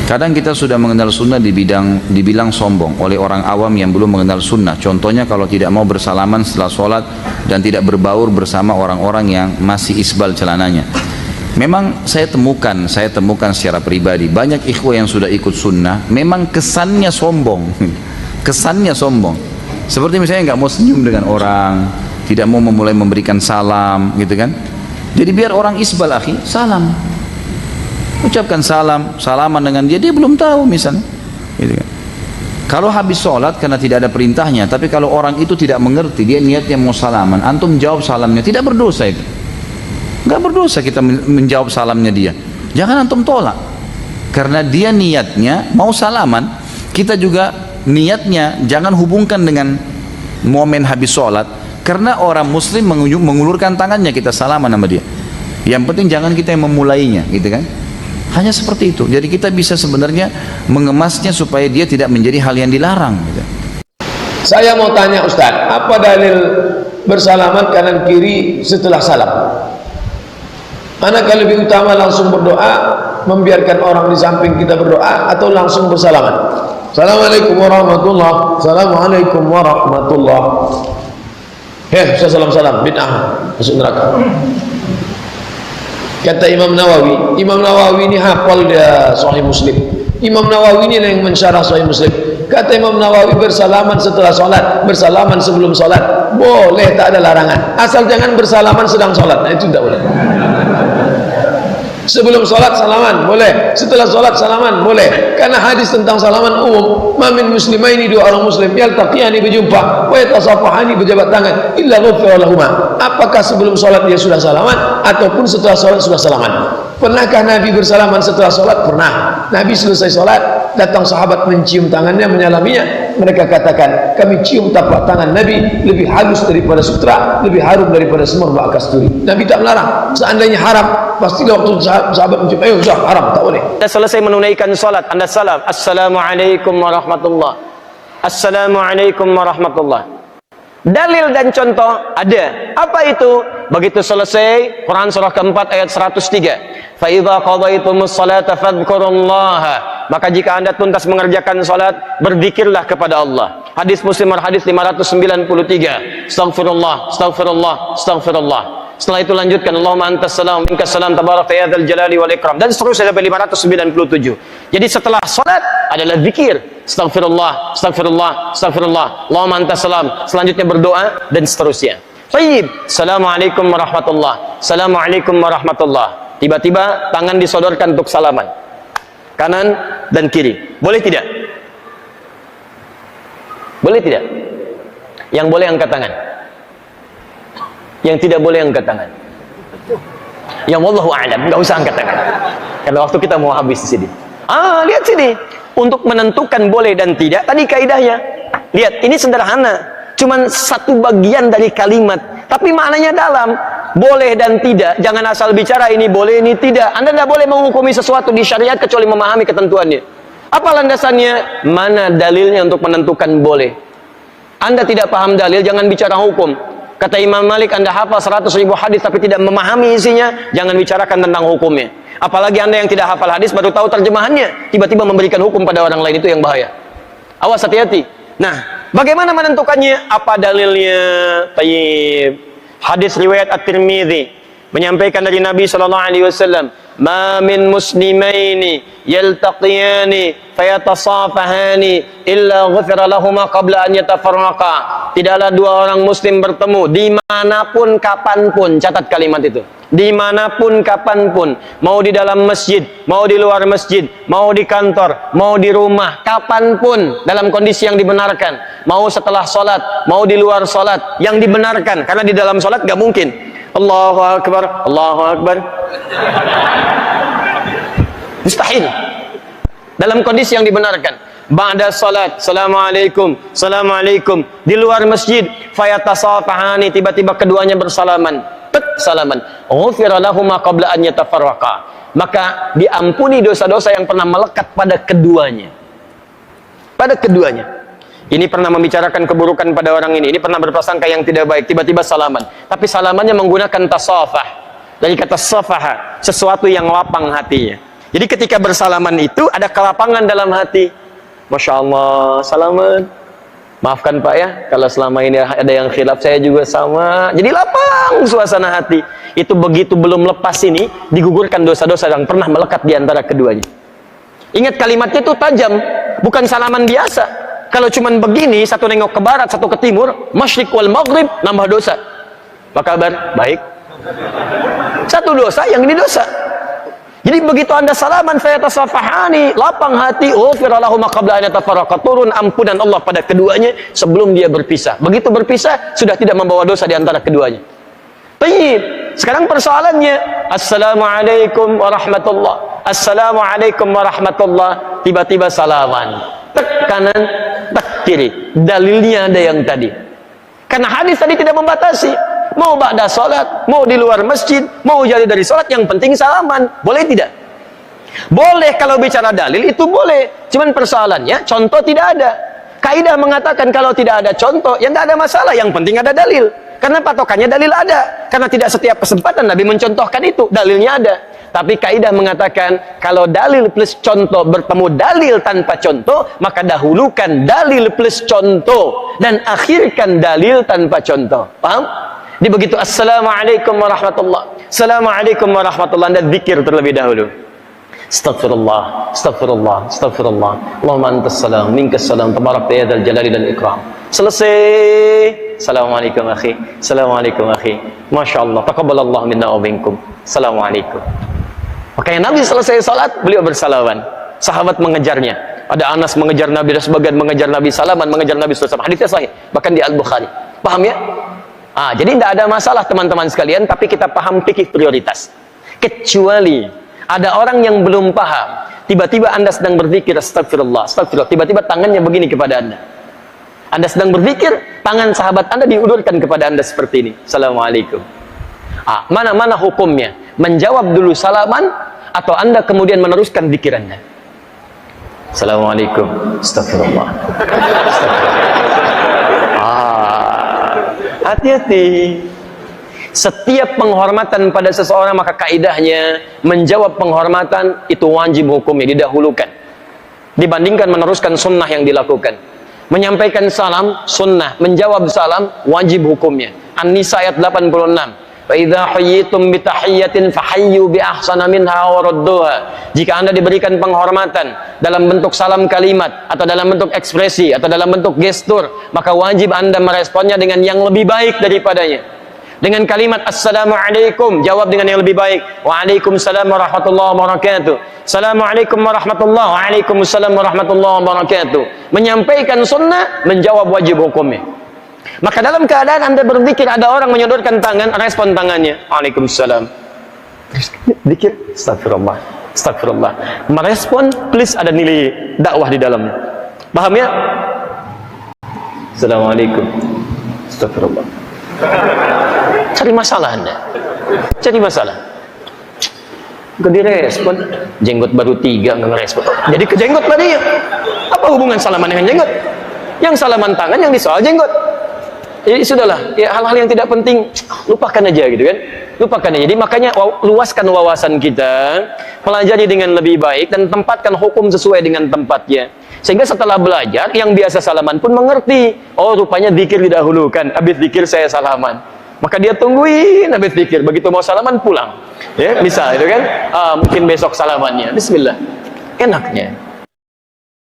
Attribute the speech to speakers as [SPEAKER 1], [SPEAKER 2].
[SPEAKER 1] Kadang kita sudah mengenal sunnah dibilang sombong oleh orang awam yang belum mengenal sunnah. Contohnya kalau tidak mau bersalaman setelah sholat dan tidak berbaur bersama orang-orang yang masih isbal celananya. Memang saya temukan secara pribadi banyak ikhwah yang sudah ikut sunnah, memang kesannya sombong, kesannya sombong. Seperti misalnya nggak mau senyum dengan orang, tidak mau memulai memberikan salam, gitu kan? Jadi biar orang isbal akhi, salam. Ucapkan salaman dengan dia belum tahu misalnya, gitu kan. Kalau habis sholat karena tidak ada perintahnya, tapi kalau orang itu tidak mengerti, dia niatnya mau salaman, antum jawab salamnya, tidak berdosa itu. Nggak berdosa kita menjawab salamnya dia. Jangan antum tolak, karena dia niatnya mau salaman, kita juga niatnya jangan hubungkan dengan momen habis sholat, karena orang muslim mengulurkan tangannya kita salaman sama dia. Yang penting jangan kita yang memulainya, gitu kan. Hanya seperti itu. Jadi kita bisa sebenarnya mengemasnya supaya dia tidak menjadi hal yang dilarang, gitu.
[SPEAKER 2] Saya mau tanya Ustaz, apa dalil bersalaman kanan kiri setelah salam? Manakah lebih utama, langsung berdoa, membiarkan orang di samping kita berdoa, atau langsung bersalaman? Assalamualaikum warahmatullahi wabarakatuh. Assalamualaikum warahmatullahi wabarakatuh. Salam bid'ah, masuk neraka. Kata Imam Nawawi ini hafal dia Sahih Muslim. Imam Nawawi ini yang mensyarah Sahih Muslim. Kata Imam Nawawi, bersalaman setelah sholat, bersalaman sebelum sholat, boleh, tak ada larangan, asal jangan bersalaman sedang sholat. Nah, itu tidak boleh. Sebelum sholat salaman boleh, setelah sholat salaman boleh, karena hadis tentang salaman umum. Mamin muslimaini, dua orang muslim yaltaqiyani, berjumpa, wa yatasafahani, berjabat tangan, illa ghufira lahuma. Apakah sebelum sholat dia sudah salaman ataupun setelah sholat sudah salaman? Pernahkah Nabi bersalaman setelah sholat? Pernah. Nabi selesai sholat, datang sahabat mencium tangannya, menyalaminya. Mereka katakan, kami cium tapak tangan Nabi lebih halus daripada sutra, lebih harum daripada semur bak kasturi. Nabi tak melarang. Seandainya haram, pasti waktu sahabat mencium, ayo sudah haram, tak boleh.
[SPEAKER 3] Anda selesai menunaikan salat, Anda salam, Assalamualaikum warahmatullah, Assalamualaikum warahmatullah. Dalil dan contoh ada. Apa itu? Begitu selesai, Quran surah keempat ayat 103. Fa idza qadaytumus salata fadhkurullaha. Maka jika Anda tuntas mengerjakan salat, berzikirlah kepada Allah. Hadis Muslim hadis 593. Astaghfirullah, astaghfirullah, astaghfirullah. Setelah itu lanjutkan, Allahumma antas salam minkas salam tabarakta ya dzal jalali wal ikram, dan seterusnya sampai 597. Jadi setelah salat adalah zikir, astaghfirullah, astaghfirullah, astaghfirullah, Allahumma antas salam, selanjutnya berdoa dan seterusnya. Baik, assalamualaikum warahmatullah, assalamualaikum warahmatullah. Tiba-tiba tangan disodorkan untuk salaman, kanan dan kiri. Boleh tidak? Boleh tidak? Yang boleh angkat tangan, yang tidak boleh angkat tangan. Yang wallahu a'lam, nggak usah angkat tangan. Karena waktu kita mau habis di sini. Lihat sini. Untuk menentukan boleh dan tidak, tadi kaidahnya. Lihat, ini sederhana. Cuman satu bagian dari kalimat, tapi maknanya dalam. Boleh dan tidak. Jangan asal bicara ini boleh, ini tidak. Anda tidak boleh menghukumi sesuatu di syariat kecuali memahami ketentuannya. Apa landasannya? Mana dalilnya untuk menentukan boleh? Anda tidak paham dalil, jangan bicara hukum. Kata Imam Malik, Anda hafal 100.000 hadis tapi tidak memahami isinya, jangan bicarakan tentang hukumnya. Apalagi Anda yang tidak hafal hadis baru tahu terjemahannya, tiba-tiba memberikan hukum pada orang lain, itu yang bahaya. Awas, hati-hati. Nah, bagaimana menentukannya? Apa dalilnya? Tayyib. Hadis riwayat At-Tirmidzi menyampaikan dari Nabi sallallahu alaihi wasallam, "Ma min muslimaini yaltaqiyani fayatasafahani illa ghufira lahumā qabla an yatafarraqa." Tidaklah dua orang muslim bertemu dimanapun kapanpun, catat kalimat itu, dimanapun kapanpun, mau di dalam masjid, mau di luar masjid, mau di kantor, mau di rumah, kapanpun dalam kondisi yang dibenarkan, mau setelah sholat, mau di luar sholat, yang dibenarkan. Karena di dalam sholat gak mungkin Allahu Akbar, Allahu Akbar, mustahil. Dalam kondisi yang dibenarkan, ba'da salat, assalamualaikum, assalamualaikum. Di luar masjid, fayatasafahani, tiba-tiba keduanya bersalaman, salaman, ghufira lahumā qabla an yatafarraqa. Maka diampuni dosa-dosa yang pernah melekat pada keduanya. Pada keduanya. Ini pernah membicarakan keburukan pada orang ini pernah berprasangka yang tidak baik, tiba-tiba salaman. Tapi salamannya menggunakan tasafah. Dari kata safaha, sesuatu yang lapang hatinya. Jadi ketika bersalaman itu ada kelapangan dalam hati. Masya Allah, salaman. Maafkan Pak ya, kalau selama ini ada yang khilaf, saya juga sama. Jadi lapang suasana hati. Itu begitu belum lepas ini, digugurkan dosa-dosa yang pernah melekat di antara keduanya. Ingat kalimatnya itu tajam, bukan salaman biasa. Kalau cuman begini, satu nengok ke barat, satu ke timur, masyriq wal maghrib, nambah dosa. Apa kabar? Baik. Satu dosa, yang ini dosa. Jadi begitu anda salaman, saya tasafahani, lapang hati, ghufira lahum ma qabla an yatafarraqa, turun ampunan Allah pada keduanya sebelum dia berpisah. Begitu berpisah, sudah tidak membawa dosa di antara keduanya. Baik. Sekarang persoalannya, assalamualaikum warahmatullah, assalamualaikum warahmatullah, tiba-tiba salaman, tek kanan, tek kiri. Dalilnya ada yang tadi. Karena hadis tadi tidak membatasi. Mau ba'da salat, mau di luar masjid, mau jadi dari salat, yang penting salaman. Boleh tidak? Boleh kalau bicara dalil itu boleh. Cuman persoalannya contoh tidak ada. Kaidah mengatakan kalau tidak ada contoh, ya tidak ada masalah, yang penting ada dalil. Karena patokannya dalil ada. Karena tidak setiap kesempatan Nabi mencontohkan itu, dalilnya ada. Tapi kaidah mengatakan kalau dalil plus contoh bertemu dalil tanpa contoh, maka dahulukan dalil plus contoh dan akhirkan dalil tanpa contoh. Paham? Di begitu assalamualaikum warahmatullah, assalamualaikum warahmatullah, anda zikir terlebih dahulu. Astaghfirullah, astaghfirullah, astaghfirullah. Allahumma antas salam, minkas salam, tabarakta ya dzal jalali dan ikram. Selesai. Assalamualaikum akhi, assalamualaikum akhi. Masya Allah, taqabbalallahu minna wa minkum. Assalamualaikum. Makanya Nabi selesai salat, beliau bersalaman. Sahabat mengejarnya. Ada Anas mengejar Nabi, dan sebagian mengejar Nabi, salaman mengejar Nabi SAW. Hadisnya sahih, bahkan di Al-Bukhari. Paham ya? Jadi tidak ada masalah teman-teman sekalian, tapi kita paham fikih prioritas. Kecuali ada orang yang belum paham, tiba-tiba anda sedang berzikir astagfirullah, astagfirullah, tiba-tiba tangannya begini kepada anda. Anda sedang berzikir, tangan sahabat anda diulurkan kepada anda seperti ini. Assalamualaikum. Mana hukumnya? Menjawab dulu salaman atau anda kemudian meneruskan zikir anda? Assalamualaikum. Astagfirullah. Hati-hati. Setiap penghormatan pada seseorang, maka kaidahnya menjawab penghormatan itu wajib hukumnya, didahulukan dibandingkan meneruskan sunnah yang dilakukan. Menyampaikan salam sunnah, menjawab salam wajib hukumnya. An-Nisa ayat 86. Fa idza hayyitum bi tahiyyatin fahayyu bi ahsana minha wa rudduha. Jika anda diberikan penghormatan dalam bentuk salam kalimat atau dalam bentuk ekspresi atau dalam bentuk gestur, maka wajib anda meresponnya dengan yang lebih baik daripadanya. Dengan kalimat assalamualaikum, jawab dengan yang lebih baik. Waalaikumsalam warahmatullahi wabarakatuh. Assalamualaikum warahmatullahi, waalaikumsalam warahmatullahi wabarakatuh. Menyampaikan sunnah, menjawab wajib hukumnya. Maka dalam keadaan anda berzikir, ada orang menyodorkan tangan, respon tangannya waalaikumsalam, zikir astagfirullah, astagfirullah. Merespon, please ada nilai dakwah di dalamnya. Paham ya? Assalamualaikum, astagfirullah. Cari masalah anda, cari masalah. Gak direspon, jenggot baru 3 nggak ngerespon. Jadi ke jenggot tadi ya. Apa hubungan salaman dengan jenggot? Yang salaman tangan, yang disoal jenggot. Jadi sudahlah, ya hal-hal yang tidak penting lupakan aja gitu kan, lupakan aja. Jadi makanya luaskan wawasan kita, pelajari dengan lebih baik dan tempatkan hukum sesuai dengan tempatnya. Sehingga setelah belajar, yang biasa salaman pun mengerti. Oh rupanya zikir didahulukan, habis zikir saya salaman. Maka dia tungguin habis zikir, begitu mau salaman pulang. Ya bisa itu kan? Mungkin besok salamannya. Bismillah, enaknya.